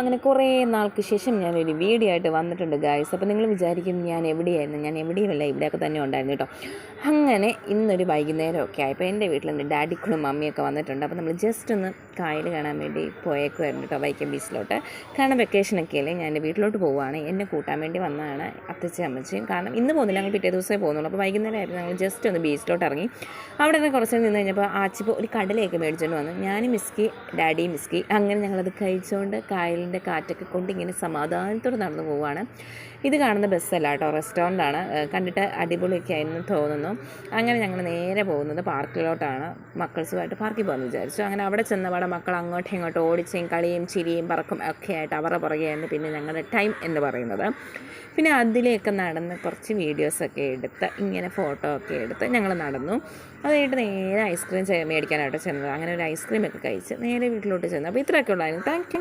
അങ്ങനെ കുറേ നാൾക്ക് ശേഷം ഞാനൊരു വീഡിയോ ആയിട്ട് വന്നിട്ടുണ്ട് ഗായ്സ്. അപ്പോൾ നിങ്ങൾ വിചാരിക്കും ഞാൻ എവിടെയായിരുന്നു, ഞാൻ എവിടെയുമല്ല, ഇവിടെയൊക്കെ തന്നെ ഉണ്ടായിരുന്നു കേട്ടോ. അങ്ങനെ ഇന്നൊരു വൈകുന്നേരമൊക്കെ ആയപ്പോൾ എൻ്റെ വീട്ടിൽ നിന്ന് ഡാഡിക്കളും മമ്മിയൊക്കെ വന്നിട്ടുണ്ട്. അപ്പോൾ നമ്മൾ ജസ്റ്റ് ഒന്ന് കായൽ കാണാൻ വേണ്ടി പോയേക്കുമായിരുന്നു കേട്ടോ, വൈക്കം ബീച്ചിലോട്ട്. കാരണം വെക്കേഷനൊക്കെ അല്ലേ, ഞാൻ എൻ്റെ വീട്ടിലോട്ട് പോവുകയാണ്. എന്നെ കൂട്ടാൻ വേണ്ടി വന്നതാണ് അത്തച്ചി അമ്മച്ചിയും. കാരണം ഇന്ന് പോകുന്നില്ല, ഞങ്ങൾ പിറ്റേ ദിവസമേ പോകുന്നുള്ളൂ. അപ്പോൾ വൈകുന്നേരം ആയിരുന്നു, ഞങ്ങൾ ജസ്റ്റ് ഒന്ന് ബീച്ചിലോട്ട് ഇറങ്ങി. അവിടെ നിന്ന് കുറച്ച് നിന്ന് കഴിഞ്ഞപ്പോൾ ആച്ചിപ്പോൾ ഒരു കടലയൊക്കെ മേടിച്ചുകൊണ്ട് വന്നു. ഞാനും മിസ്കി, ഡാഡിയും മിസ്കി, അങ്ങനെ ഞങ്ങളത് കഴിച്ചുകൊണ്ട് കായലിൻ്റെ കാറ്റൊക്കെ കൊണ്ട് ഇങ്ങനെ സമാധാനത്തോടെ നടന്നു പോവുകയാണ്. ഇത് കാണുന്ന ബസ്സല്ല കേട്ടോ, റെസ്റ്റോറൻ്റാണ്. കണ്ടിട്ട് അടിപൊളിയൊക്കെ ആയിരുന്നു തോന്നുന്നു. അങ്ങനെ ഞങ്ങൾ നേരെ പോകുന്നത് പാർക്കിലോട്ടാണ്. മക്കൾസുമായിട്ട് പാർക്കിൽ പോകാമെന്ന് വിചാരിച്ചു. അങ്ങനെ അവിടെ ചെന്നപാടെ മക്കൾ അങ്ങോട്ടും ഇങ്ങോട്ടും ഓടിച്ചും കളിയും ചിരിയും പറക്കും ഒക്കെ ആയിട്ട് അവരുടെ പുറകെയായിരുന്നു പിന്നെ ഞങ്ങളുടെ ടൈം എന്ന് പറയുന്നത്. പിന്നെ അതിലേക്ക് നടന്ന് കുറച്ച് വീഡിയോസൊക്കെ എടുത്ത് ഇങ്ങനെ ഫോട്ടോ ഒക്കെ എടുത്ത് ഞങ്ങൾ നടന്നു. അത് കഴിഞ്ഞിട്ട് നേരെ ഐസ്ക്രീം മേടിക്കാനായിട്ട് ചെന്നത്. അങ്ങനെ ഒരു ഐസ്ക്രീമൊക്കെ കഴിച്ച് നേരെ വീട്ടിലോട്ട് ചെന്നു. അപ്പോൾ ഇത്രയൊക്കെ ഉള്ളായിരുന്നു. Thank you.